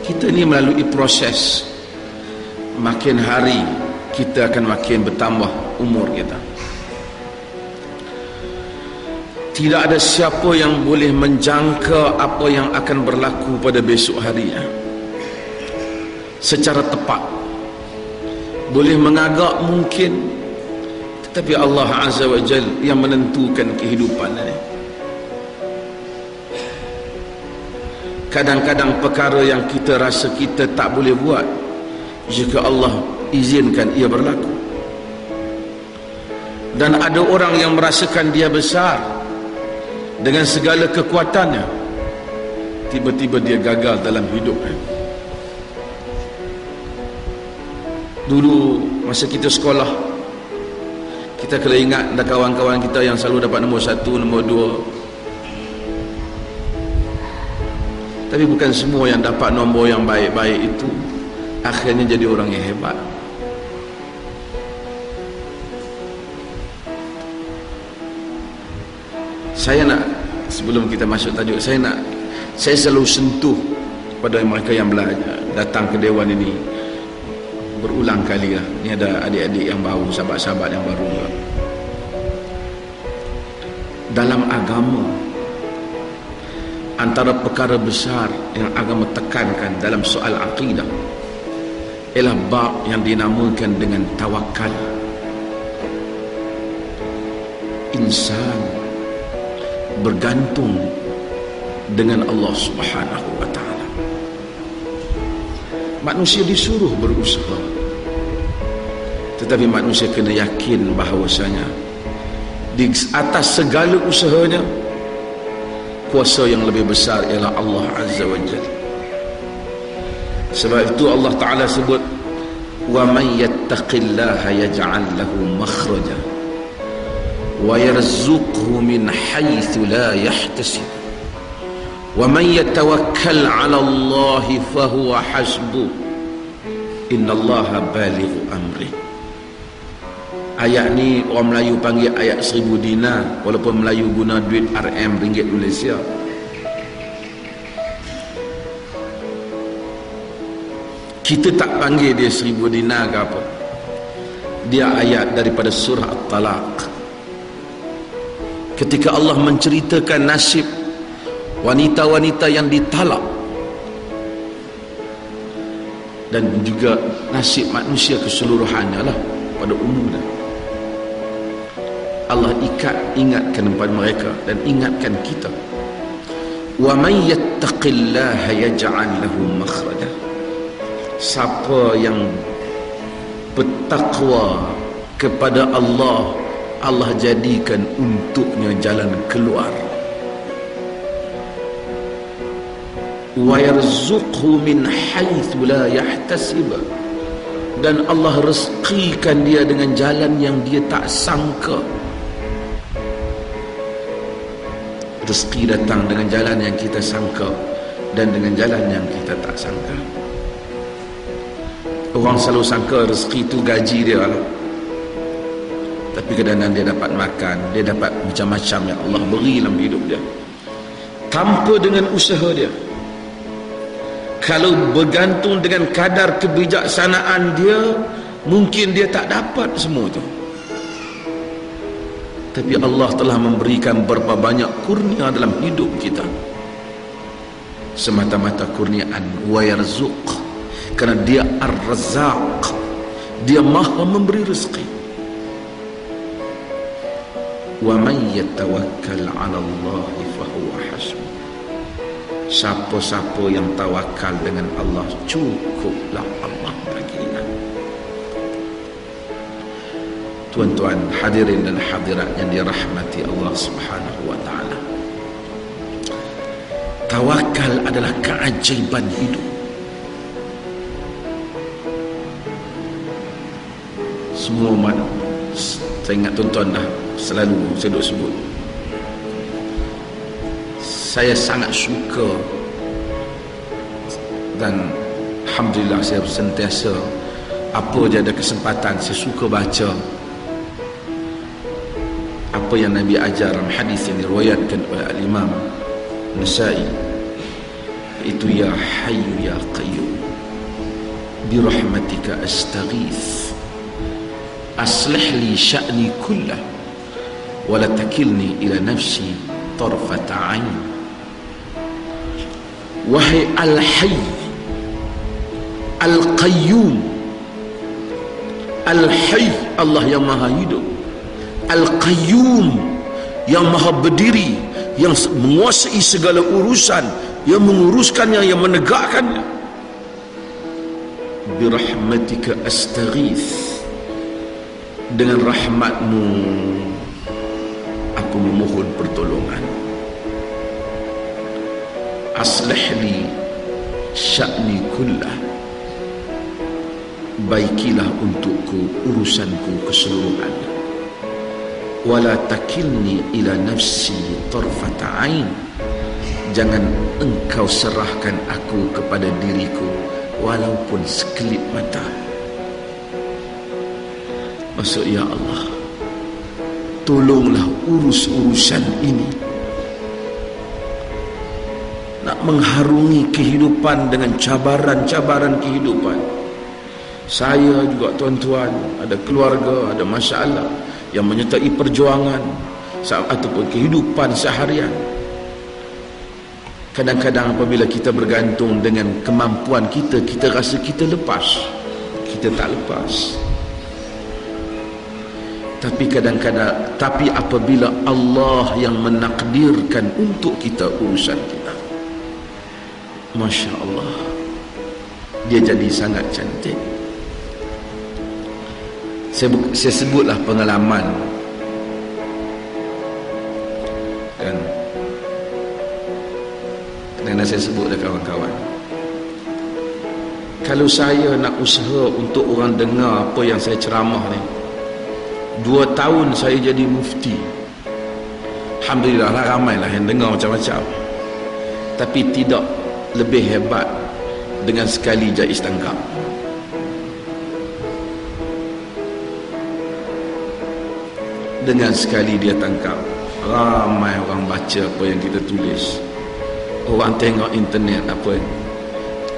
Kita ni melalui proses, makin hari kita akan makin bertambah umur kita. Tidak ada siapa yang boleh menjangka apa yang akan berlaku pada besok hari secara tepat. Boleh mengagak mungkin, tetapi Allah Azza wa Jal yang menentukan kehidupan ini. Kadang-kadang perkara yang kita rasa kita tak boleh buat, jika Allah izinkan ia berlaku. Dan ada orang yang merasakan dia besar dengan segala kekuatannya, tiba-tiba dia gagal dalam hidupnya. Dulu masa kita sekolah, kita kena ingat ada kawan-kawan kita yang selalu dapat nombor 1, nombor 2. Tapi bukan semua yang dapat nombor yang baik-baik itu akhirnya jadi orang yang hebat. Saya nak, sebelum kita masuk tajuk, saya selalu sentuh pada mereka yang belajar datang ke Dewan ini berulang kali lah. Ini ada adik-adik yang baru, sahabat-sahabat yang baru lah. Dalam agama, antara perkara besar yang agama tekankan dalam soal akidah ialah bab yang dinamakan dengan tawakal. Insan bergantung dengan Allah Subhanahu wa ta'ala. Manusia disuruh berusaha, tetapi manusia kena yakin bahawasanya di atas segala usahanya, kuasa yang lebih besar ialah Allah Azza wa Jalla. Sebab itu Allah Ta'ala sebut, wa man yattaqillaha yaj'al lahu makhraja wa yarzuqhu min haitsu la yahtasib wa man yatawakkal 'ala Allah fa huwa hasbuh innallaha balighu amri. Ayat ni orang Melayu panggil ayat 1000 dinar, walaupun Melayu guna duit RM, ringgit Malaysia. Kita tak panggil dia 1000 dinar ke apa. Dia ayat daripada surah At-Talaq. Ketika Allah menceritakan nasib wanita-wanita yang ditalak, dan juga nasib manusia keseluruhannya lah pada umumnya, Allah ingatkan kepada mereka dan ingatkan kita, wa man yattaqillaha yaj'al lahu makhraja. Siapa yang bertakwa kepada Allah, Allah jadikan untuknya jalan keluar. Wa yarzuqhu min haitsu la yahtasib. Dan Allah rezekikan dia dengan jalan yang dia tak sangka. Rezeki datang dengan jalan yang kita sangka dan dengan jalan yang kita tak sangka. Orang selalu sangka rezeki itu gaji dia lah. Tapi kadang-kadang dia dapat makan, dia dapat macam-macam yang Allah beri dalam hidup dia, tanpa dengan usaha dia. Kalau bergantung dengan kadar kebijaksanaan dia, mungkin dia tak dapat semua itu. Tapi Allah telah memberikan berapa banyak kurnia dalam hidup kita, semata-mata kurniaan. Wa yarzuq, kerana dia Ar-Razzaq, dia maha memberi rezeki. Wa man yatawakkal 'ala Allah fa huwa hasbuh. Siapa-siapa yang tawakal dengan Allah, cukuplah Allah baginya. Tuan-tuan hadirin dan hadirat yang dirahmati Allah Subhanahu wa ta'ala, tawakal adalah keajaiban hidup. Semua mana, saya ingat tuan-tuan dah selalu saya duk sebut, saya sangat suka dan alhamdulillah saya sentiasa apa je ada kesempatan saya suka baca apa yang Nabi ajar dalam hadis yang diriwayatkan oleh Al-Imam Nasa'i Itu ya Hayyu ya Qayyum birahmatika astaghith aslih li sya'ni kullah wa la takilni ila nafsi tarfata ain. Wahai Al-Hayy Al-Qayyum, Al-Hayy Allah yang maha hidup, Al-Qayyum yang maha berdiri, yang menguasai segala urusan, yang menguruskannya, yang menegakkannya. Birahmatika astaghith, dengan rahmatmu aku memohon pertolongan. Aslih li sya'ni kullah, baikilah untukku urusanku keseluruhan. Wala takilni ila nafsi tarfata ain, jangan engkau serahkan aku kepada diriku walaupun sekelip mata. Maksud, ya Allah, tolonglah urus urusan ini. Nak mengharungi kehidupan dengan cabaran-cabaran kehidupan. Saya juga tuan-tuan ada keluarga, ada masalah yang menyertai perjuangan ataupun kehidupan seharian. Kadang-kadang apabila kita bergantung dengan kemampuan kita, kita rasa kita lepas. Kita tak lepas. Tapi apabila Allah yang menakdirkan untuk kita urusan kita, Masya Allah, dia jadi sangat cantik. Saya sebutlah pengalaman kan, kerana saya sebut dah kawan-kawan, kalau saya nak usaha untuk orang dengar apa yang saya ceramah ni, 2 tahun saya jadi mufti. Alhamdulillah lah, ramailah yang dengar macam-macam, tapi tidak lebih hebat dengan sekali Jais tangkap. Dengan sekali dia tangkap, ramai orang baca apa yang kita tulis, orang tengok internet apa.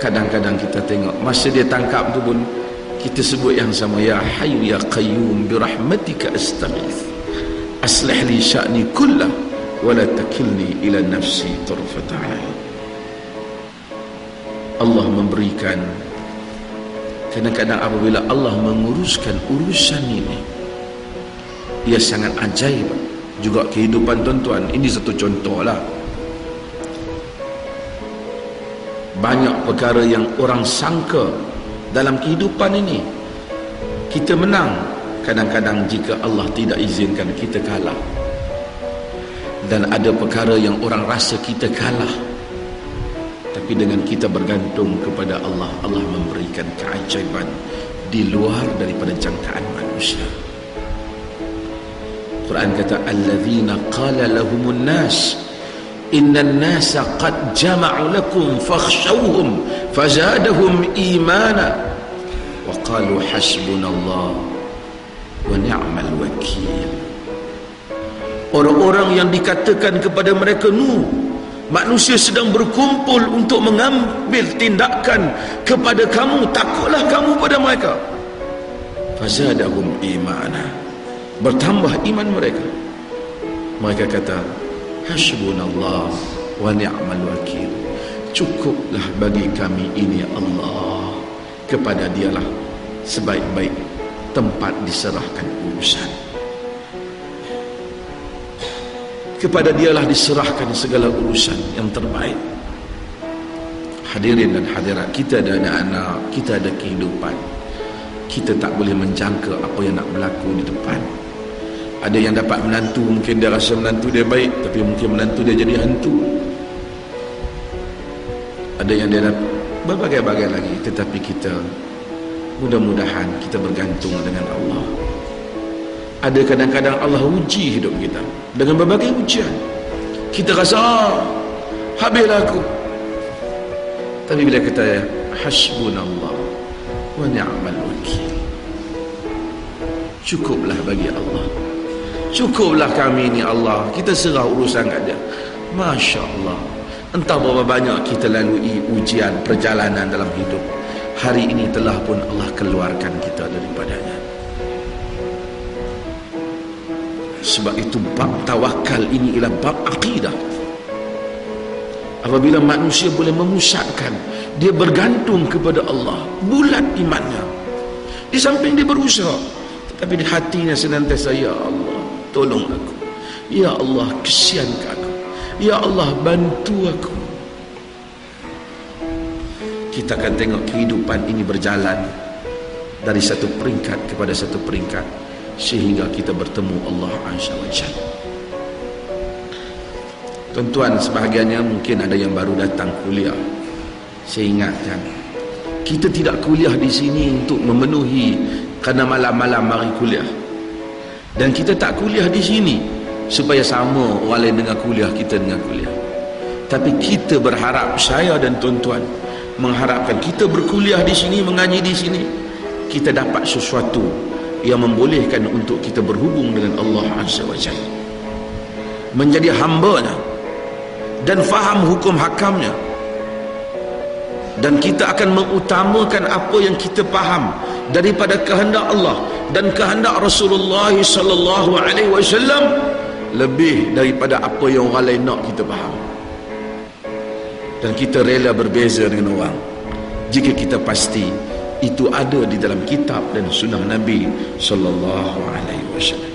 Kadang-kadang kita tengok masa dia tangkap tu pun kita sebut yang sama, ya Hayyu ya Qayyum birahmatika astaghith aslih li sya'ni kullah wa la takilni ila nafsi tarfata ain. Allah memberikan, kadang-kadang apabila Allah menguruskan urusan ini, ia sangat ajaib juga kehidupan tuan-tuan. Ini satu contoh lah. Banyak perkara yang orang sangka dalam kehidupan ini kita menang, kadang-kadang jika Allah tidak izinkan kita kalah. Dan ada perkara yang orang rasa kita kalah, tapi dengan kita bergantung kepada Allah, Allah memberikan keajaiban di luar daripada jangkaan manusia. Quran kata, alladzina qala lahumun nas innan nasa qad jama'u lakum fakhshawhum fazadahum imana wa qalu hasbunallah wa ni'mal wakil. Orang-orang yang dikatakan kepada mereka, manusia sedang berkumpul untuk mengambil tindakan kepada kamu, takutlah kamu pada mereka. Fazadahum imana, bertambah iman mereka. Mereka kata, hasbunallah wa ni'mal wakil, cukuplah bagi kami ini Allah, kepada dialah sebaik-baik tempat diserahkan urusan, kepada dialah diserahkan segala urusan yang terbaik. Hadirin dan hadirat, kita ada anak-anak, kita ada kehidupan, kita tak boleh menjangka apa yang nak berlaku di depan. Ada yang dapat menantu, mungkin dia rasa menantu dia baik, tapi mungkin menantu dia jadi hantu. Ada yang dia dapat berbagai-bagai lagi, tetapi kita mudah-mudahan kita bergantung dengan Allah. Ada kadang-kadang Allah uji hidup kita dengan berbagai ujian. Kita rasa habislah aku, tapi bila kita hasbunallah wa ni'mal wakil, cukuplah bagi Allah, cukuplah kami ni Allah, kita serah urusan kat dia. Masya Allah, Entah berapa banyak kita lalui ujian perjalanan dalam hidup, hari ini telah pun Allah keluarkan kita daripadanya. Sebab itu bab tawakal ini ialah bab akidah. Apabila manusia boleh memusatkan, dia bergantung kepada Allah, bulat imannya, di samping dia berusaha, tetapi di hatinya senantiasa, ya Allah tolong aku, ya Allah kesian aku, ya Allah bantu aku. Kita akan tengok kehidupan ini berjalan dari satu peringkat kepada satu peringkat, sehingga kita bertemu Allah Azza wa Jalla. Tuan-tuan, sebahagiannya mungkin ada yang baru datang kuliah. Saya ingatkan, kita tidak kuliah di sini untuk memenuhi kerana malam-malam mari kuliah, dan kita tak kuliah di sini supaya sama orang lain dengan kuliah, kita dengan kuliah. Tapi kita berharap, saya dan tuan-tuan mengharapkan, kita berkuliah di sini, mengaji di sini, kita dapat sesuatu yang membolehkan untuk kita berhubung dengan Allah Azza wa Jalla, menjadi hamba-Nya dan faham hukum hakamnya. Dan kita akan mengutamakan apa yang kita faham daripada kehendak Allah dan kehendak Rasulullah sallallahu alaihi wasallam, lebih daripada apa yang orang lain nak kita faham. Dan kita rela berbeza dengan orang jika kita pasti itu ada di dalam kitab dan sunnah Nabi sallallahu alaihi wasallam.